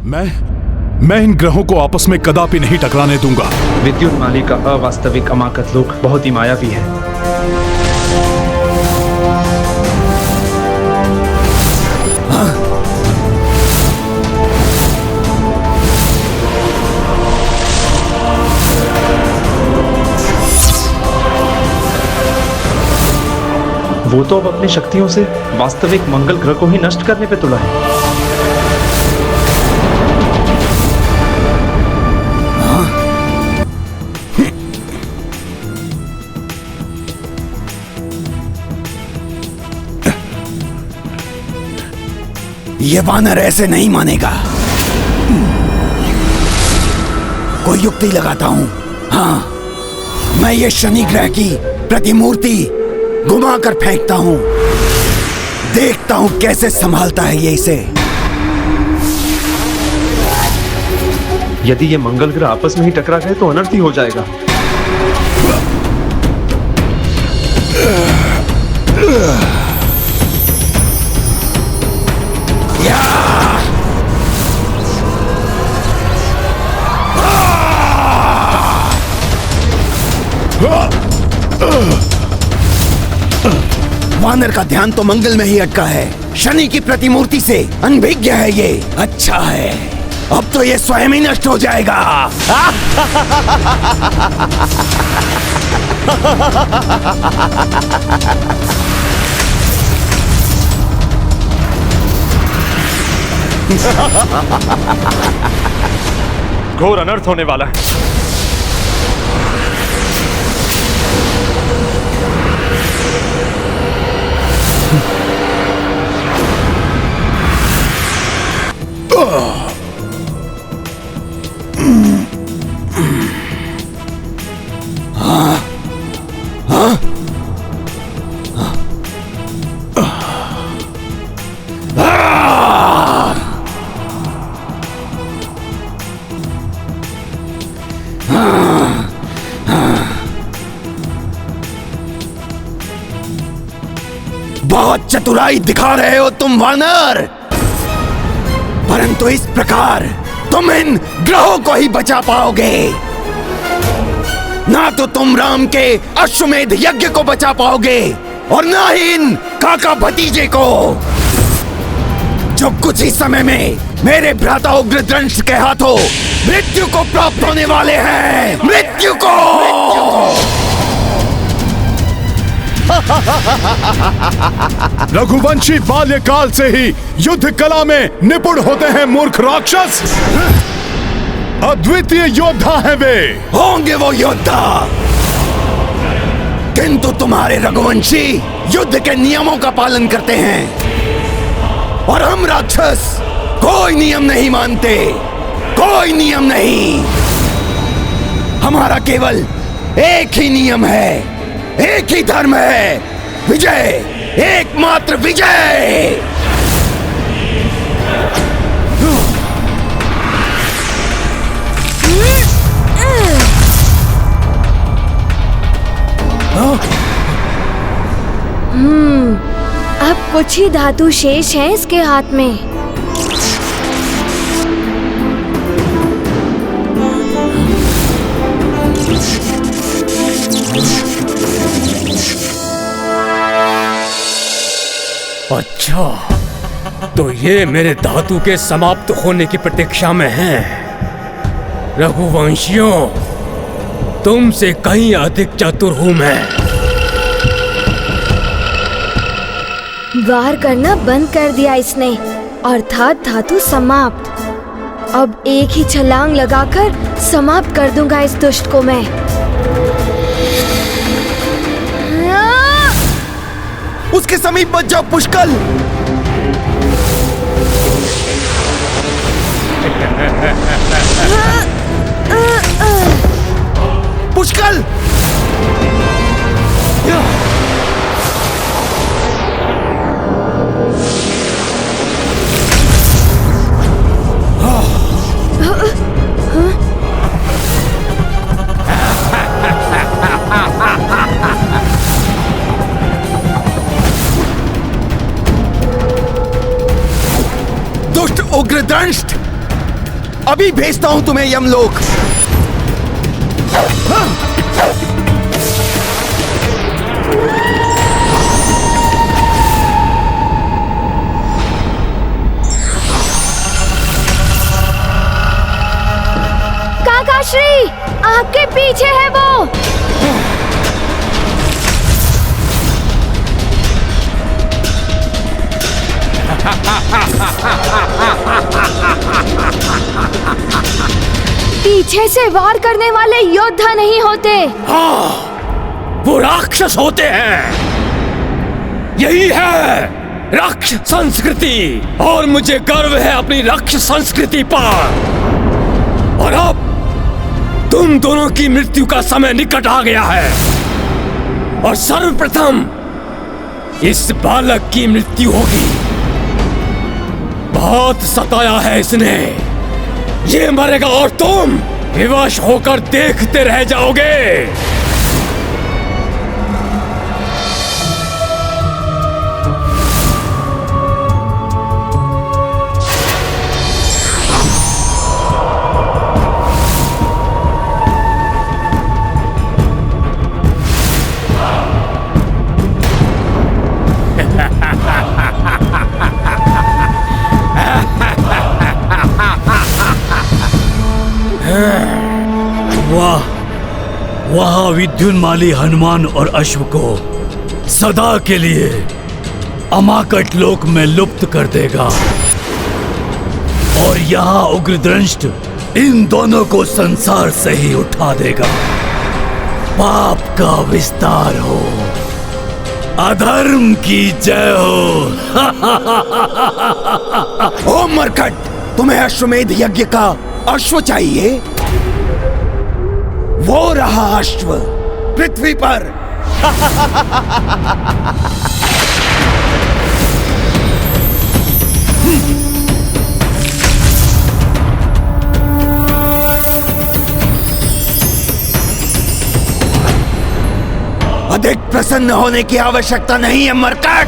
मैं इन ग्रहों को आपस में कदापि नहीं टकराने दूंगा। विद्युत माली का अवास्तविक अमाकत लोक बहुत ही मायावी है। वो तो अब अपनी शक्तियों से वास्तविक मंगल ग्रह को ही नष्ट करने पे तुला है। ये वानर ऐसे नहीं मानेगा। कोई युक्ति लगाता हूं। हाँ, मैं ये शनि ग्रह की प्रतिमूर्ति घुमा कर फेंकता हूं। देखता हूं कैसे संभालता है ये इसे। यदि ये मंगल ग्रह आपस में ही टकरा गए तो अनर्थ ही हो जाएगा। वानर का ध्यान तो मंगल में ही अटका है। शनि की प्रतिमूर्ति से अनभिज्ञ है ये। अच्छा है, अब तो ये स्वयं ही नष्ट हो जाएगा। घोर अनर्थ होने वाला है। बहुत चतुराई दिखा रहे हो तुम वानर, परंतु इस प्रकार तुम इन ग्रहों को ही बचा पाओगे। ना तो तुम राम के अश्वमेध यज्ञ को बचा पाओगे और ना ही इन काका भतीजे को, जो कुछ ही समय में मेरे भ्राता उग्रदंश के हाथों मृत्यु को प्राप्त होने वाले हैं। मृत्यु को। रघुवंशी बाल्यकाल से ही युद्ध कला में निपुण होते हैं मूर्ख राक्षस। अद्वितीय योद्धा है वे। होंगे वो योद्धा, किंतु तुम्हारे रघुवंशी युद्ध के नियमों का पालन करते हैं और हम राक्षस कोई नियम नहीं मानते। कोई नियम नहीं। हमारा केवल एक ही नियम है, एक ही धर्म है, विजय, एकमात्र विजय। अब कुछ ही धातु शेष है इसके हाथ में। अच्छा, तो ये मेरे धातु के समाप्त होने की प्रतीक्षा में हैं। रघुवंशियों, तुमसे कहीं अधिक चतुर हूं मैं। वार करना बंद कर दिया इसने, अर्थात धातु समाप्त। अब एक ही छलांग लगाकर समाप्त कर दूंगा इस दुष्ट को मैं। उसके समीप मत जाओ पुष्कल। पुष्कल, उग्रदंष्ट, अभी भेजता हूं तुम्हें यमलोक। काकाश्री, आपके पीछे है वो। पीछे से वार करने वाले योद्धा नहीं होते। हाँ, वो राक्षस होते हैं। यही है राक्षस संस्कृति, और मुझे गर्व है अपनी राक्षस संस्कृति पर। और अब तुम दोनों की मृत्यु का समय निकट आ गया है, और सर्वप्रथम इस बालक की मृत्यु होगी। बहुत सताया है इसने, ये मरेगा और तुम विवश होकर देखते रह जाओगे। वहां विद्युन्माली हनुमान और अश्व को सदा के लिए अमाकट लोक में लुप्त कर देगा, और यहाँ उग्रदंष्ट इन दोनों को संसार से ही उठा देगा। पाप का विस्तार हो, अधर्म की जय हो। ओ मरकट, तुम्हें अश्वमेध यज्ञ का अश्व चाहिए? वो रहा अश्व पृथ्वी पर। अधिक प्रसन्न होने की आवश्यकता नहीं है मरकट,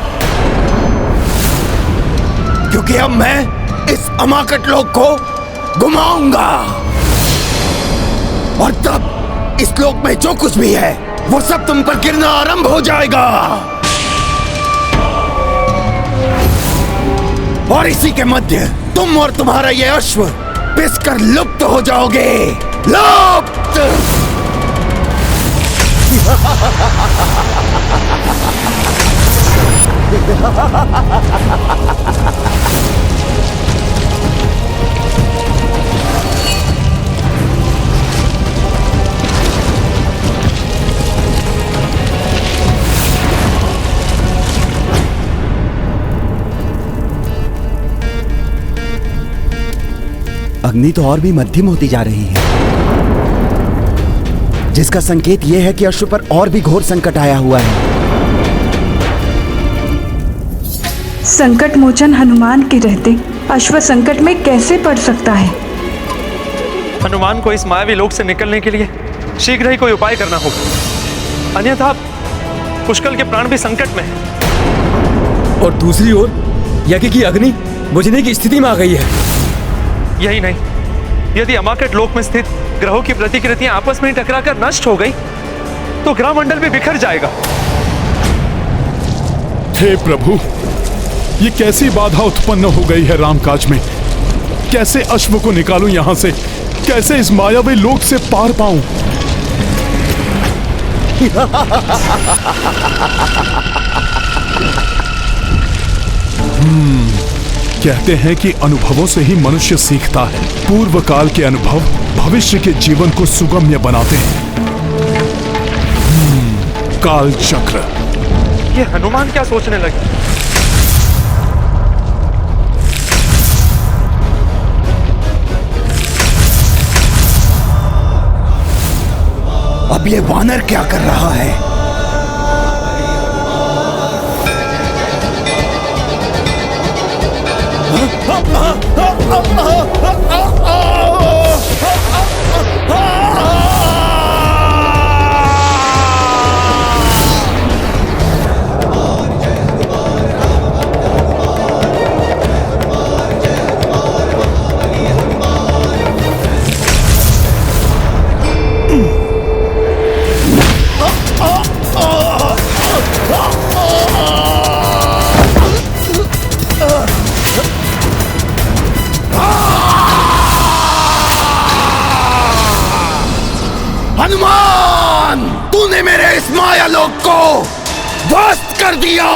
क्योंकि अब मैं इस अमाकट लोक को घुमाऊंगा, और तब इस लोक में जो कुछ भी है वो सब तुम पर गिरना आरंभ हो जाएगा, और इसी के मध्य तुम और तुम्हारा ये अश्व पिसकर लुप्त हो जाओगे। लुप्त। अग्नि तो और भी मध्यम होती जा रही है, जिसका संकेत यह है कि अश्व पर और भी घोर संकट आया हुआ है। संकट मोचन हनुमान के रहते अश्व संकट में कैसे पड़ सकता है? हनुमान को इस मायावी लोक से निकलने के लिए शीघ्र ही कोई उपाय करना होगा, अन्यथा पुष्कल के प्राण भी संकट में हैं। और दूसरी ओर यज्ञ की अग्नि बुझने की स्थिति में आ गई है। यही नहीं, यदि अमाकट लोक में स्थित ग्रहों की प्रतिकृतियां आपस में टकराकर नष्ट हो गई तो ग्रह मंडल भी बिखर जाएगा। हे प्रभु, ये कैसी बाधा उत्पन्न हो गई है रामकाज में। कैसे अश्व को निकालूं यहां से, कैसे इस मायावी लोक से पार पाऊं। कहते हैं कि अनुभवों से ही मनुष्य सीखता है। पूर्व काल के अनुभव भविष्य के जीवन को सुगम्य बनाते हैं। काल चक्र। ये हनुमान क्या सोचने लगे? अब ये वानर क्या कर रहा है? हनुमान, तूने मेरे इस माया लोक को ध्वस्त कर दिया।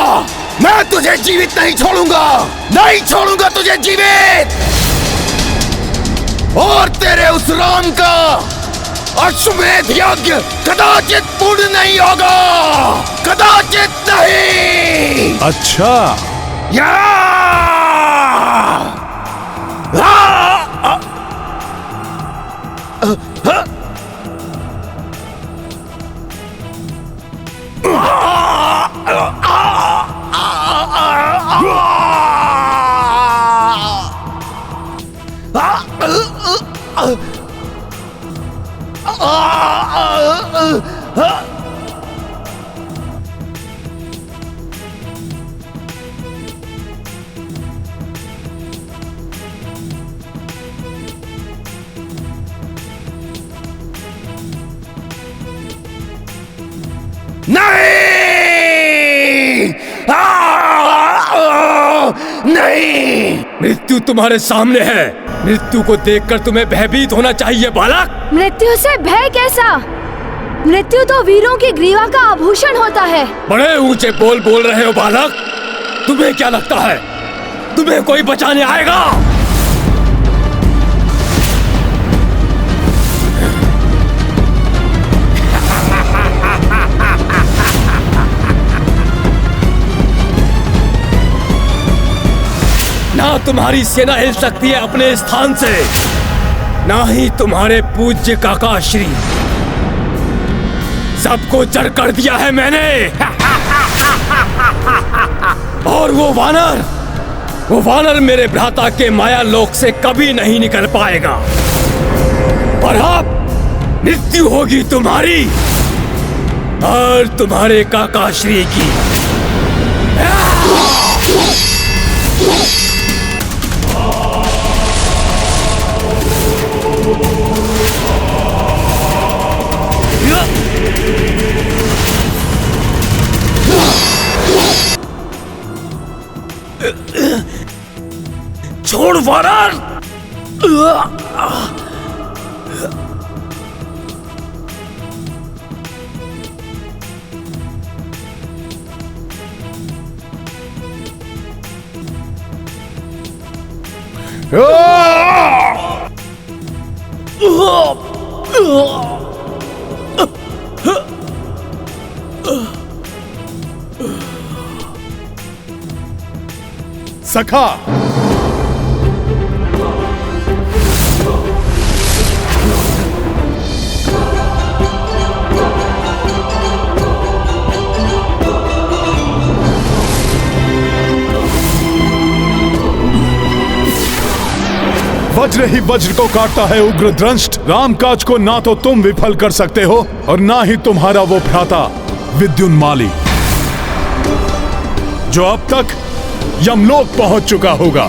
मैं तुझे जीवित नहीं छोड़ूंगा, नहीं छोड़ूंगा तुझे जीवित। और तेरे उस राम का अश्वमेध यज्ञ कदाचित पूर्ण नहीं होगा, कदाचित नहीं। अच्छा, या नहीं, मृत्यु तुम्हारे सामने है। मृत्यु को देखकर तुम्हें भयभीत होना चाहिए बालक। मृत्यु से भय कैसा? मृत्यु तो वीरों की ग्रीवा का आभूषण होता है। बड़े ऊंचे बोल बोल रहे हो बालक। तुम्हें क्या लगता है तुम्हें कोई बचाने आएगा? ना तुम्हारी सेना हिल सकती है अपने स्थान से, ना ही तुम्हारे पूज्य काका श्री। सबको जड़ कर दिया है मैंने। और वो वानर मेरे भ्राता के माया लोक से कभी नहीं निकल पाएगा। और अब मृत्यु होगी तुम्हारी और तुम्हारे काका श्री की। छोड़ वानर! सखा, वज्र ही वज्र को काटता है उग्र दंष्ट। रामकाज को ना तो तुम विफल कर सकते हो और ना ही तुम्हारा वो भ्राता विद्युन्माली, जो अब तक यमलोक पहुंच चुका होगा।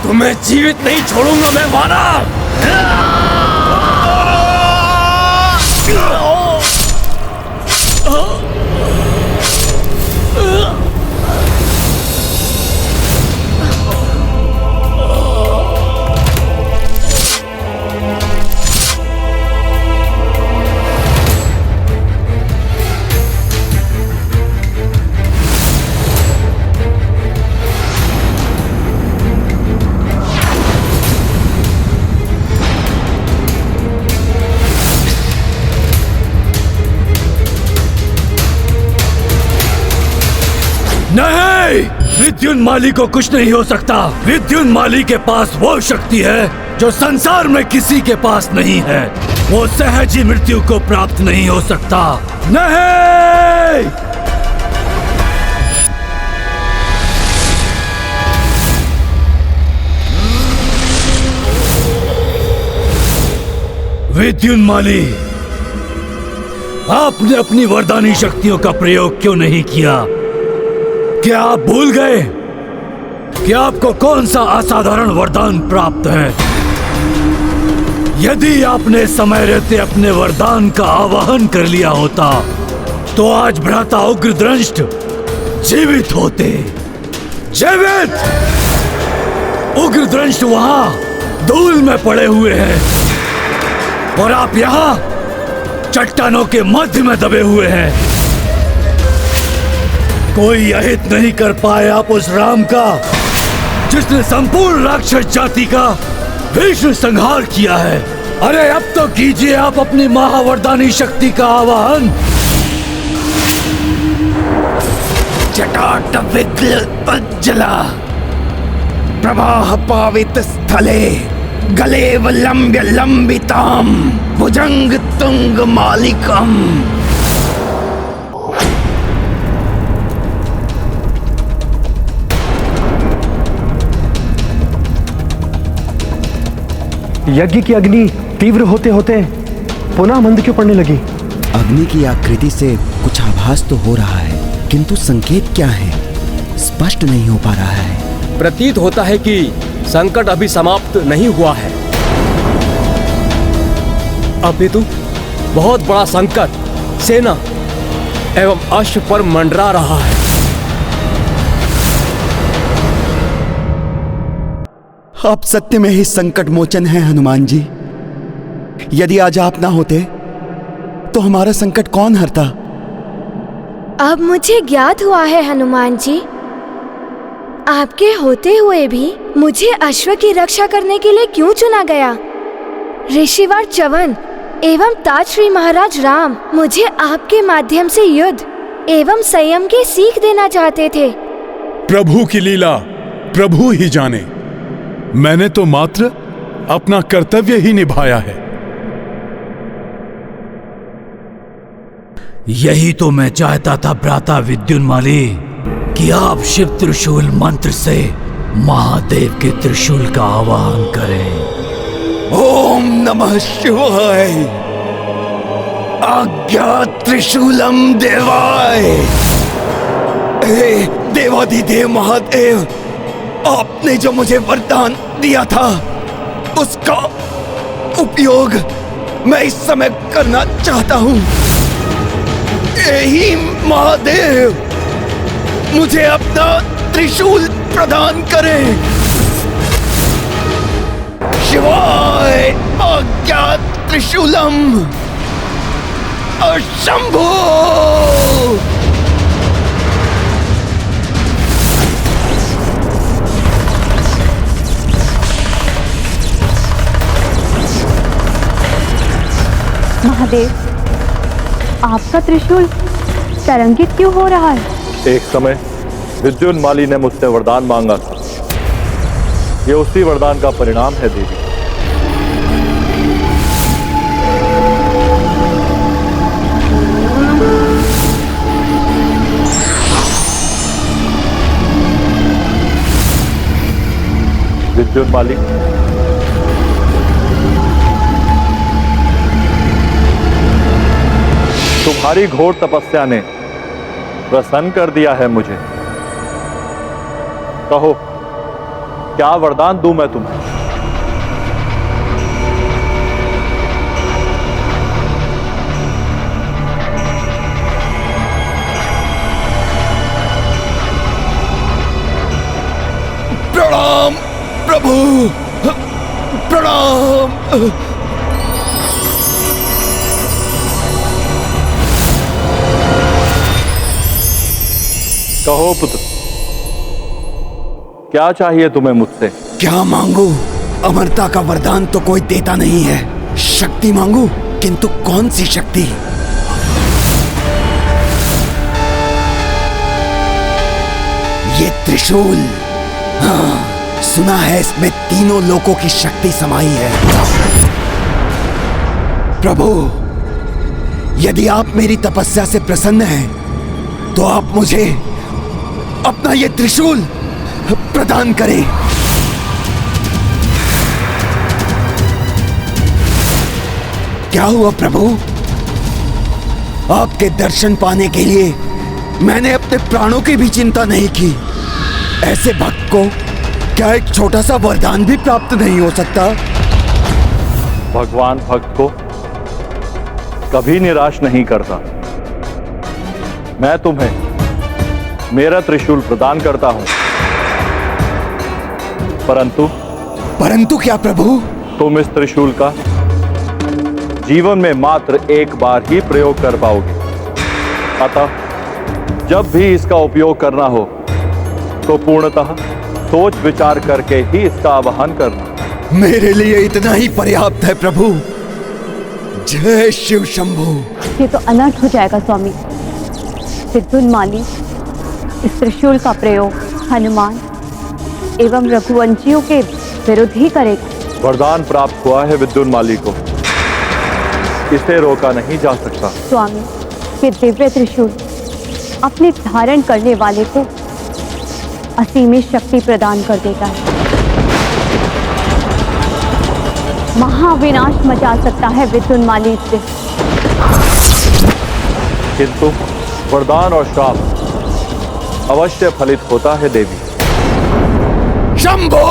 तुम्हें जीवित नहीं छोड़ूंगा मैं वानर। नहीं, विद्युन्माली को कुछ नहीं हो सकता। विद्युन्माली के पास वो शक्ति है जो संसार में किसी के पास नहीं है। वो सहज ही मृत्यु को प्राप्त नहीं हो सकता। नहीं, विद्युन्माली आपने अपनी वरदानी शक्तियों का प्रयोग क्यों नहीं किया? क्या आप भूल गए कि आपको कौन सा असाधारण वरदान प्राप्त है? यदि आपने समय रहते अपने वरदान का आवाहन कर लिया होता तो आज भ्राता उग्रदंष्ट जीवित होते। जीवित! उग्रदंष्ट वहां धूल में पड़े हुए हैं और आप यहां चट्टानों के मध्य में दबे हुए हैं। कोई अहित नहीं कर पाए आप उस राम का जिसने संपूर्ण राक्षस जाति का भीषण संहार किया है। अरे अब तो कीजिए आप अपनी महावरदानी शक्ति का आवाहन। जटाटविग्लज्जला प्रवाह पावित स्थले गलेव लंब्य लंबिताम भुजंग तुंग मालिकम। यज्ञ की अग्नि तीव्र होते होते पुनः मंद क्यों पड़ने लगी? अग्नि की आकृति से कुछ आभास तो हो रहा है, किंतु संकेत क्या है स्पष्ट नहीं हो पा रहा है। प्रतीत होता है कि संकट अभी समाप्त नहीं हुआ है। अपितु बहुत बड़ा संकट सेना एवं अश्व पर मंडरा रहा है। आप सत्य में ही संकट मोचन हैं हनुमान जी। यदि आज आप ना होते तो हमारा संकट कौन हरता? अब मुझे ज्ञात हुआ है हनुमान जी, आपके होते हुए भी मुझे अश्व की रक्षा करने के लिए क्यों चुना गया? ऋषिवर च्यवन एवं ताजश्री महाराज राम मुझे आपके माध्यम से युद्ध एवं संयम की सीख देना चाहते थे। प्रभु की लीला प्रभु ही जाने। मैंने तो मात्र अपना कर्तव्य ही निभाया है। यही तो मैं चाहता था भ्राता विद्युन्माली कि आप शिव त्रिशूल मंत्र से महादेव के त्रिशूल का आवाहन करें। ओम नमः शिवाय। आज्ञा त्रिशूलम देवाय। हे देवाधिदेव महादेव, आपने जो मुझे वरदान दिया था उसका उपयोग मैं इस समय करना चाहता हूं। यही महादेव मुझे अपना त्रिशूल प्रदान करें। शिवाय आज्ञा त्रिशूलम शंभो। महादेव, आपका त्रिशूल तरंगित क्यों हो रहा है? एक समय विद्युन्माली ने मुझसे वरदान मांगा था। ये उसी वरदान का परिणाम है देवी। विद्युन्माली, तुम्हारी घोर तपस्या ने प्रसन्न कर दिया है मुझे। कहो, क्या वरदान दूं मैं तुम्हें? प्रणाम प्रभु, प्रणाम। कहो पुत्र, क्या चाहिए तुम्हें मुझसे? क्या मांगू? अमरता का वरदान तो कोई देता नहीं है। शक्ति मांगू, किंतु कौन सी शक्ति? ये त्रिशूल, हाँ, सुना है इसमें तीनों लोकों की शक्ति समाई है। प्रभु, यदि आप मेरी तपस्या से प्रसन्न हैं तो आप मुझे अपना ये त्रिशूल प्रदान करें। क्या हुआ प्रभु? आपके दर्शन पाने के लिए मैंने अपने प्राणों की भी चिंता नहीं की। ऐसे भक्त को क्या एक छोटा सा वरदान भी प्राप्त नहीं हो सकता? भगवान भक्त को कभी निराश नहीं करता। मैं तुम्हें मेरा त्रिशूल प्रदान करता हूं, परंतु क्या प्रभु? तुम इस त्रिशूल का जीवन में मात्र एक बार ही प्रयोग कर पाओगे। अतः जब भी इसका उपयोग करना हो तो पूर्णतः सोच विचार करके ही इसका आवाहन करना। मेरे लिए इतना ही पर्याप्त है प्रभु। जय शिव शंभू। ये तो अनर्थ हो जाएगा स्वामी। विद्युन्माली इस त्रिशूल का प्रयोग हनुमान एवं रघुवंशियों के विरुद्ध ही करेगा। वरदान प्राप्त हुआ है विद्युन्माली को, इसे रोका नहीं जा सकता। स्वामी, ये दिव्य त्रिशूल अपने धारण करने वाले को असीमित शक्ति प्रदान कर देता है। महाविनाश मचा सकता है विद्युन्माली से। किंतु वरदान और श्राप अवश्य फलित होता है देवी। शंभो!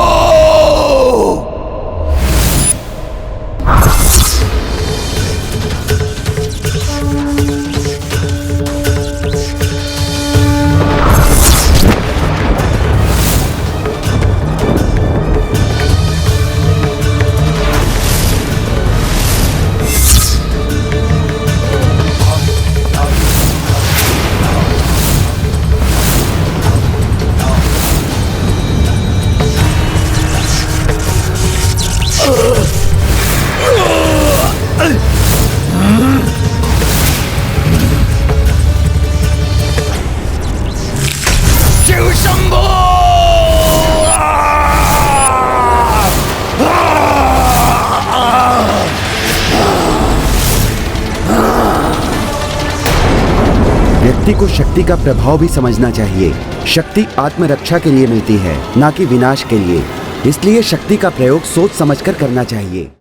शिव शंभो! व्यक्ति को शक्ति का प्रभाव भी समझना चाहिए। शक्ति आत्मरक्षा के लिए मिलती है, ना कि विनाश के लिए। इसलिए शक्ति का प्रयोग सोच समझकर करना चाहिए।